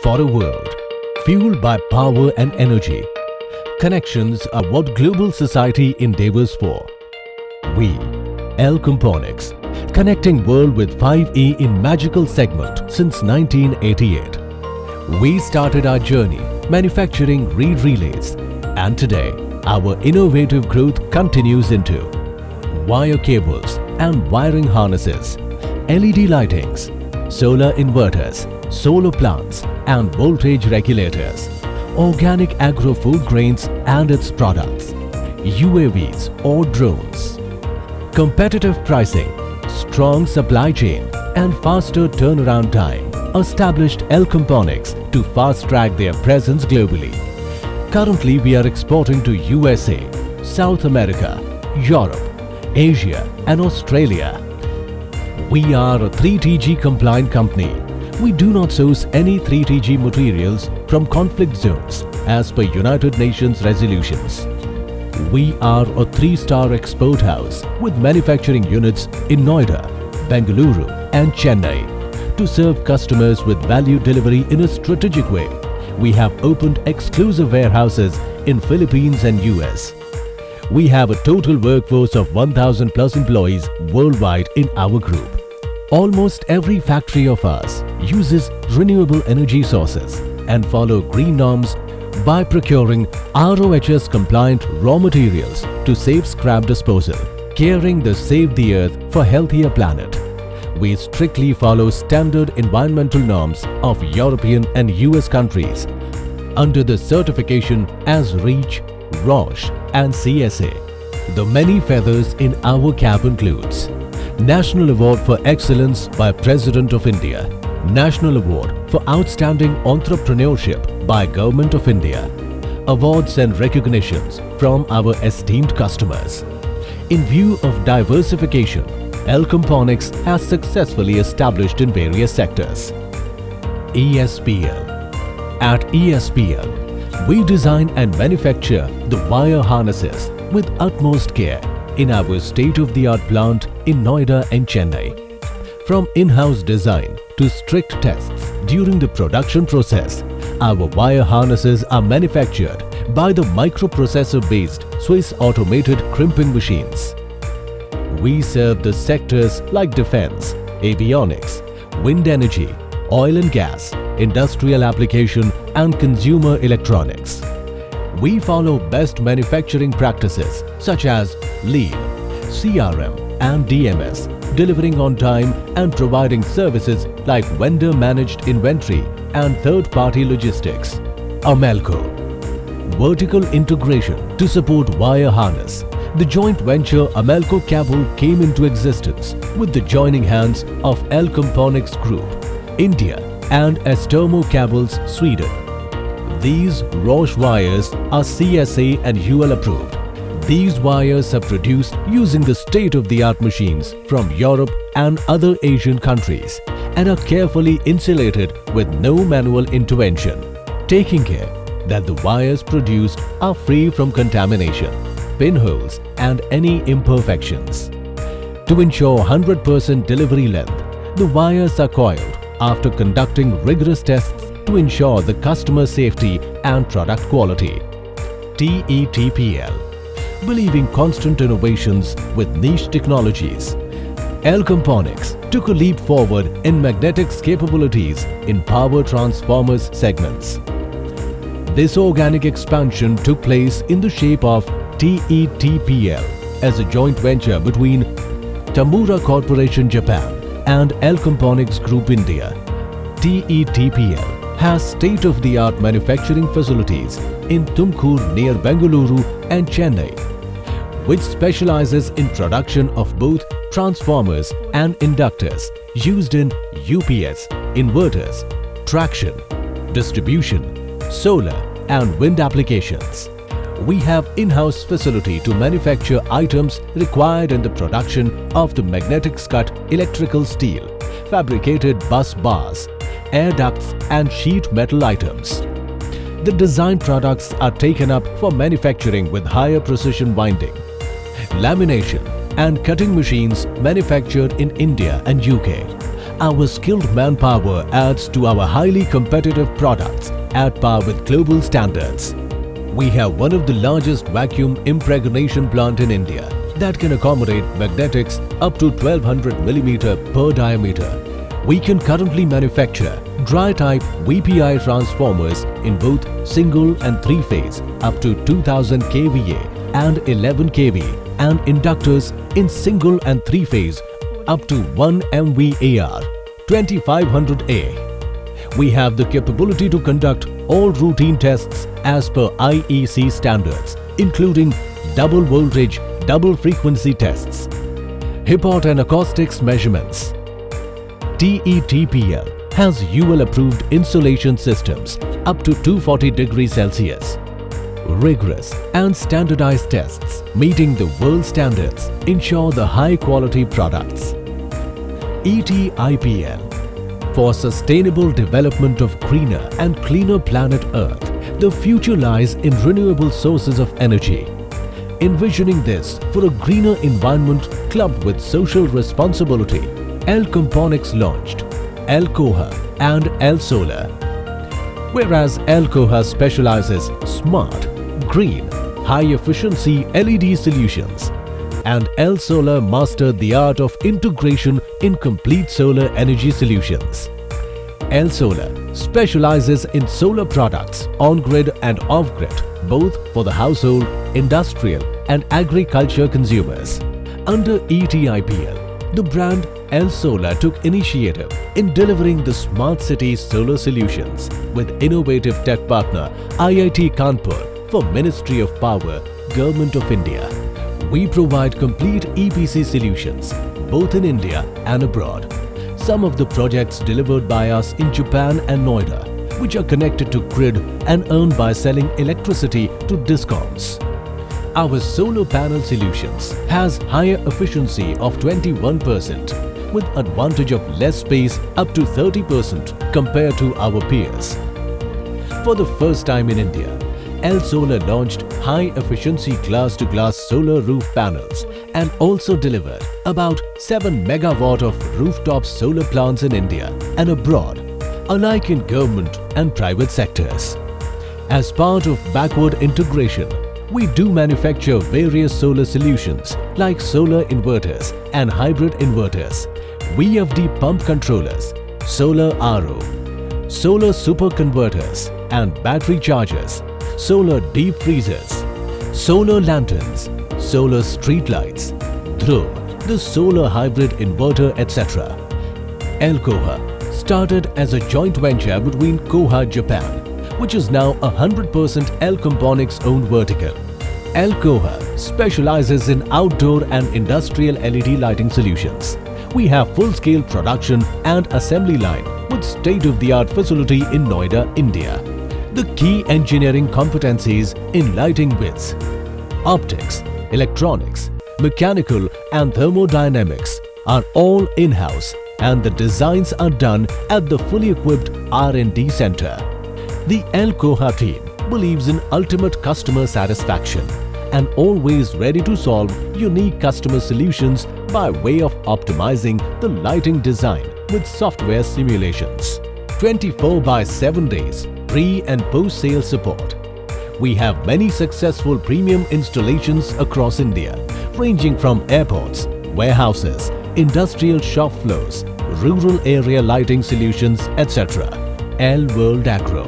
for a world fueled by power and energy. Connections are what global society endeavors for. We, Elcomponix, connecting world with 5E in magical segment since 1988. We started our journey manufacturing reed relays, and today our innovative growth continues into wire cables and wiring harnesses, LED lightings, solar inverters, solar plants and voltage regulators, organic agro food grains and its products, UAVs or drones. Competitive pricing, strong supply chain and faster turnaround time established Elcomponix to fast-track their presence globally. Currently, we are exporting to USA, South America, Europe, Asia and Australia. We are a 3TG compliant company. We do not source any 3TG materials from conflict zones as per United Nations resolutions. We are a 3-star export house with manufacturing units in Noida, Bengaluru and Chennai. To serve customers with value delivery in a strategic way, we have opened exclusive warehouses in Philippines and US. We have a total workforce of 1,000 plus employees worldwide in our group. Almost every factory of ours uses renewable energy sources and follow green norms by procuring RoHS compliant raw materials to save scrap disposal, caring to save the earth for healthier planet. We strictly follow standard environmental norms of European and US countries under the certification as REACH, ROSH and CSA. The many feathers in our cap includes National Award for Excellence by President of India, National Award for Outstanding Entrepreneurship by Government of India, awards and recognitions from our esteemed customers. In view of diversification, Elcomponix has successfully established in various sectors. ESPL. At ESPL, we design and manufacture the wire harnesses with utmost care in our state-of-the-art plant in Noida and Chennai. From in-house design to strict tests during the production process, our wire harnesses are manufactured by the microprocessor-based Swiss automated crimping machines. We serve the sectors like defense, avionics, wind energy, oil and gas, industrial application and consumer electronics. We follow best manufacturing practices such as Lean, CRM and DMS, delivering on time and providing services like vendor-managed inventory and third-party logistics. Amelco. Vertical integration to support wire harness. The joint venture Amelco Cable came into existence with the joining hands of Elcomponix Group, India and Estermo Cables, Sweden. These ROSH wires are CSA and UL approved. These wires are produced using the state-of-the-art machines from Europe and other Asian countries and are carefully insulated with no manual intervention, taking care that the wires produced are free from contamination, pinholes and any imperfections. To ensure 100% delivery length, the wires are coiled after conducting rigorous tests to ensure the customer safety and product quality. TETPL. Believing constant innovations with niche technologies, Elcomponix took a leap forward in magnetics capabilities in power transformers segments. This organic expansion took place in the shape of TETPL as a joint venture between Tamura Corporation Japan and Elcomponix Group India. TETPL has state-of-the-art manufacturing facilities in Tumkur near Bengaluru and Chennai, which specializes in production of both transformers and inductors used in UPS, inverters, traction, distribution, solar and wind applications. We have in-house facility to manufacture items required in the production of the magnetic cut electrical steel, fabricated bus bars, air ducts and sheet metal items. The design products are taken up for manufacturing with higher precision winding, lamination and cutting machines manufactured in India and UK. Our skilled manpower adds to our highly competitive products at par with global standards. We have one of the largest vacuum impregnation plant in India that can accommodate magnetics up to 1200 mm per diameter. We can currently manufacture dry-type VPI transformers in both single and three-phase up to 2000 kVA and 11 kV and inductors in single and three-phase up to 1 MVAR 2500A. We have the capability to conduct all routine tests as per IEC standards, including double voltage, double frequency tests, HIPOT and acoustics measurements. TETPL has UL approved insulation systems up to 240 degrees Celsius. Rigorous and standardized tests meeting the world standards ensure the high quality products. ETIPL for sustainable development of greener and cleaner planet Earth. The future lies in renewable sources of energy. Envisioning this for a greener environment clubbed with social responsibility, Elcomponics launched Elcoha and Elsolar. Whereas Elcoha specializes smart, green, high-efficiency LED solutions, and Elsolar mastered the art of integration in complete solar energy solutions. Elsolar specializes in solar products on-grid and off-grid, both for the household, industrial and agriculture consumers. Under ETIPL, the brand Elsolar took initiative in delivering the smart city solar solutions with innovative tech partner IIT Kanpur for Ministry of Power, Government of India. We provide complete EPC solutions both in India and abroad. Some of the projects delivered by us in Japan and Noida, which are connected to grid and earned by selling electricity to DISCOMs. Our solar panel solutions has higher efficiency of 21% with advantage of less space up to 30% compared to our peers. For the first time in India, Elsolar launched high-efficiency glass-to-glass solar roof panels and also delivered about 7 megawatt of rooftop solar plants in India and abroad, alike in government and private sectors. As part of backward integration, we do manufacture various solar solutions like solar inverters and hybrid inverters, VFD pump controllers, solar RO, solar super converters and battery chargers, solar deep freezers, solar lanterns, solar street lights, Dhruv, the solar hybrid inverter, etc. Elcoha started as a joint venture between Koha Japan, which is now 100% Elcomponics owned vertical. Elcoha specializes in outdoor and industrial LED lighting solutions. We have full-scale production and assembly line with state-of-the-art facility in Noida, India. The key engineering competencies in lighting with optics, electronics, mechanical and thermodynamics are all in-house and the designs are done at the fully equipped R&D center. The Elcoha team believes in ultimate customer satisfaction and always ready to solve unique customer solutions by way of optimizing the lighting design with software simulations. 24/7 days pre- and post-sale support. We have many successful premium installations across India, ranging from airports, warehouses, industrial shop floors, rural area lighting solutions, etc. L World Agro.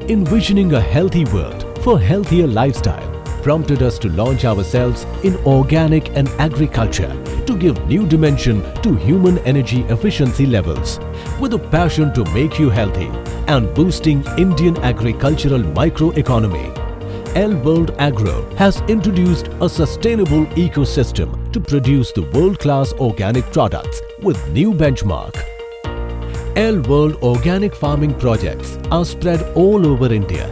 Envisioning a healthy world for healthier lifestyle prompted us to launch ourselves in organic and agriculture to give new dimension to human energy efficiency levels with a passion to make you healthy and boosting Indian agricultural microeconomy. L World Agro has introduced a sustainable ecosystem to produce the world-class organic products with new benchmark. L World organic farming projects are spread all over India.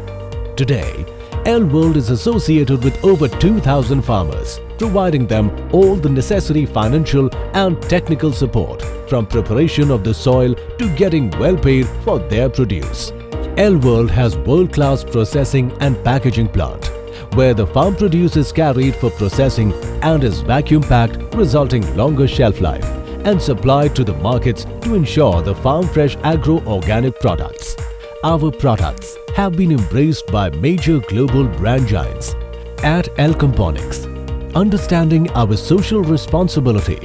Today, L World is associated with over 2,000 farmers, providing them all the necessary financial and technical support from preparation of the soil to getting well paid for their produce. L World has world-class processing and packaging plant, where the farm produce is carried for processing and is vacuum packed, resulting longer shelf life and supplied to the markets to ensure the farm fresh agro-organic products. Our products have been embraced by major global brand giants. At Elcomponics, understanding our social responsibility,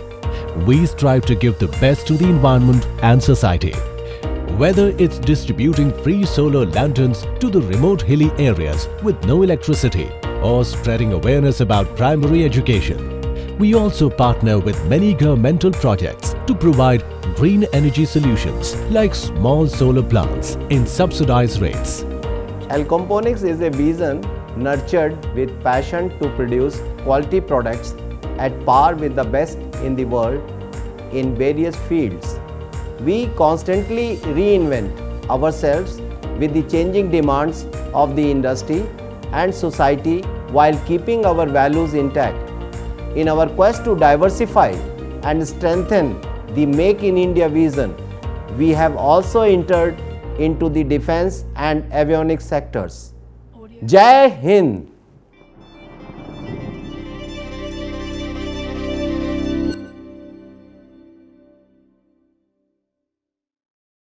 we strive to give the best to the environment and society. Whether it's distributing free solar lanterns to the remote hilly areas with no electricity or spreading awareness about primary education, we also partner with many governmental projects to provide green energy solutions like small solar plants in subsidized rates. Elcomponics is a vision nurtured with passion to produce quality products at par with the best in the world in various fields. We constantly reinvent ourselves with the changing demands of the industry and society while keeping our values intact. In our quest to diversify and strengthen the Make in India vision, we have also entered into the defense and avionics sectors. Jai Hind!